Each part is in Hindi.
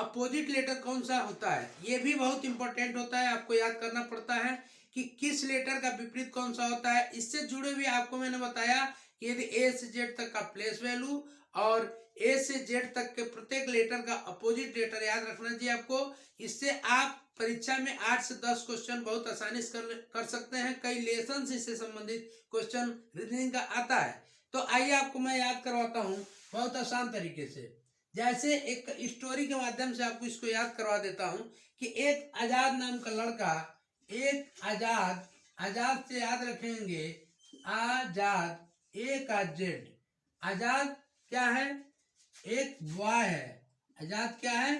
अपोजिट लेटर कौन सा होता है, ये भी बहुत इंपॉर्टेंट होता है, आपको याद करना पड़ता है कि किस लेटर का विपरीत कौन सा होता है। इससे जुड़े हुए आपको मैंने बताया कि यदि ए से जेड तक का प्लेस वैल्यू और ए से जेड तक के प्रत्येक लेटर का अपोजिट लेटर याद रखना चाहिए आपको। इससे आप परीक्षा में 8 से 10 क्वेश्चन बहुत आसानी से कर सकते हैं। कई लेसन से संबंधित क्वेश्चन रीजनिंग का आता है। तो आइए आपको मैं याद करवाता हूँ बहुत आसान तरीके से। जैसे एक स्टोरी के माध्यम से आपको इसको याद करवा देता हूँ कि एक आजाद नाम का लड़का, एक आजाद से याद रखेंगे, आजाद, ए का जेड, आजाद क्या है, एक बॉय है, आजाद क्या है,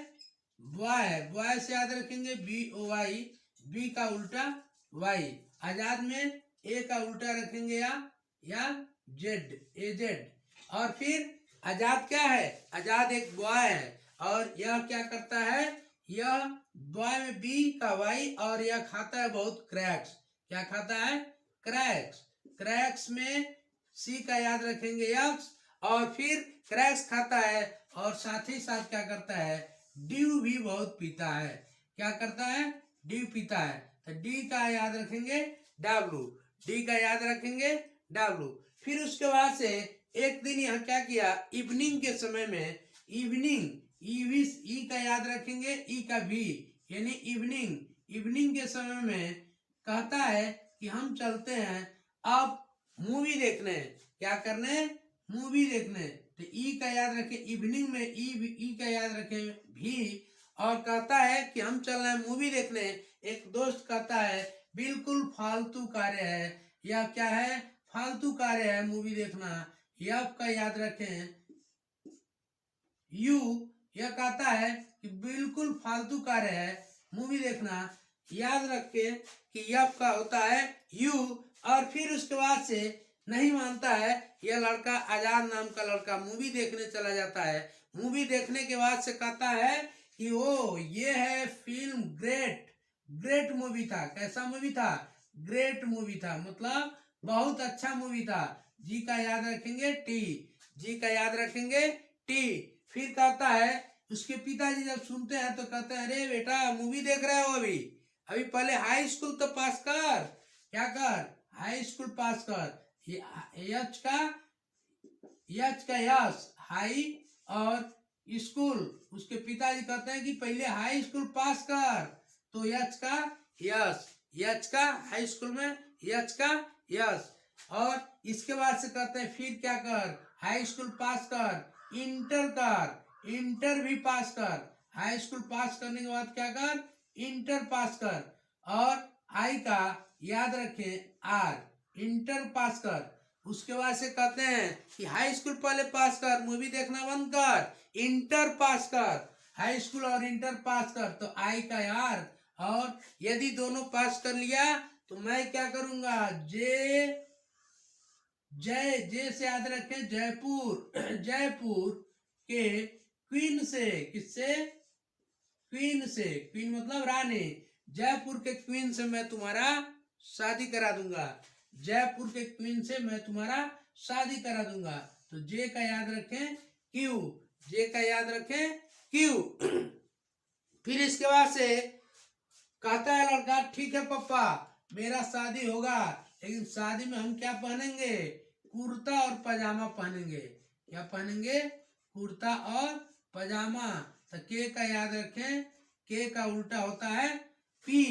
बॉय है, बॉय से याद रखेंगे बी ओ वाई, बी का उल्टा वाई, आजाद में ए का उल्टा रखेंगे या जेड, ए जेड। और फिर आजाद क्या है, आजाद एक बॉय है और यह क्या करता है, यह बॉय में बी का वाई और यह खाता है बहुत क्रैक्स, क्या खाता है, क्रैक्स, क्रैक्स में सी का याद रखेंगे यक्स और फिर क्रैक्स खाता है और साथ ही साथ क्या करता है, ड्यू भी बहुत पीता है, क्या करता है, ड्यू पीता है। तो डी का याद रखेंगे डब्लू, डी का याद रखेंगे डब्लू। फिर उसके बाद से एक दिन यह क्या किया, इवनिंग के समय में, इवनिंग, ई का याद रखेंगे, ई का भी यानी इवनिंग, इवनिंग के समय में कहता है कि हम चलते हैं अब मूवी देखने, क्या करने, मूवी देखने। तो ई का याद रखें, इवनिंग में ई का याद रखें भी और कहता है कि हम चल रहे हैं मूवी देखने। एक दोस्त कहता है बिल्कुल फालतू कार्य है, यह क्या है, फालतू कार्य है मूवी देखना, यह का याद रखें यू, यह कहता है कि बिल्कुल फालतू कार्य है मूवी देखना, याद रखे कि यह का होता है यू। और फिर उसके बाद से नहीं मानता है, यह लड़का आजाद नाम का लड़का मूवी देखने चला जाता है। मूवी देखने के बाद से कहता है कि ओ ये है फिल्म ग्रेट, ग्रेट मूवी था, कैसा मूवी था, ग्रेट मूवी था, मतलब बहुत अच्छा मूवी था। जी का याद रखेंगे टी, जी का याद रखेंगे टी। फिर कहता है, उसके पिताजी जब सुनते हैं तो कहते हैं अरे बेटा मूवी देख रहे हो अभी, अभी पहले हाई स्कूल तो पास कर, क्या कर, हाई स्कूल पास कर। यच का यस, हाई और स्कूल, उसके पिताजी कहते हैं कि पहले हाई स्कूल पास कर, तो यच का यस, यच का हाई स्कूल में यच का यस। और इसके बाद से कहते हैं फिर क्या कर, हाई स्कूल पास कर, इंटर कर, इंटर भी पास कर, हाई स्कूल पास करने के बाद क्या कर, इंटर पास कर। और आई का याद रखें आर, इंटर पास कर। उसके बाद से कहते हैं कि हाई स्कूल पहले पास कर, मूवी देखना बंद कर, इंटर पास कर, हाई स्कूल और इंटर पास कर, तो आई का यार। और यदि दोनों पास कर लिया तो मैं क्या करूंगा, जे से याद रखें जयपुर, जयपुर के क्वीन से, किससे, क्वीन से, क्वीन मतलब रानी, जयपुर के क्वीन से मैं तुम्हारा शादी करा दूंगा, जयपुर के क्वीन से मैं तुम्हारा शादी करा दूंगा। तो जे का याद रखें क्यू, जे का याद रखें क्यू। फिर इसके बाद से कहता है लड़का ठीक है पापा मेरा शादी होगा, लेकिन शादी में हम क्या पहनेंगे, कुर्ता और पजामा पहनेंगे, क्या पहनेंगे, कुर्ता और पजामा। तो के का याद रखें, के का उल्टा होता है पी,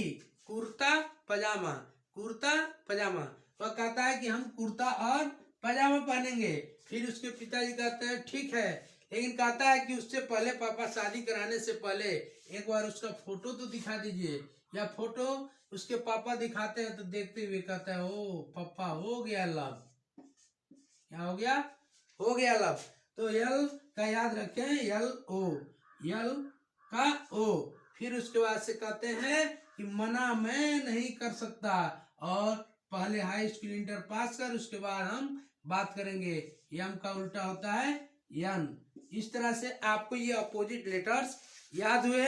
कुर्ता पजामा, कुर्ता पजामा। वह कहता है कि हम कुर्ता और पजामा पहनेंगे। फिर उसके पिताजी कहते हैं ठीक है, लेकिन कहता है कि उससे पहले पापा शादी कराने से पहले एक बार उसका फोटो तो दिखा दीजिए। या फोटो उसके पापा दिखाते हैं तो देखते हुए कहता है ओ पापा हो गया लव, क्या हो गया, हो गया लव। तो यल का याद रखें यल ओ, यल का ओ। फिर उसके बाद से कहते हैं कि मना मैं नहीं कर सकता और पहले हाई स्कूल इंटर पास कर, उसके बाद हम बात करेंगे। यम का उल्टा होता है यन। इस तरह से आपको ये अपोजिट लेटर्स याद हुए।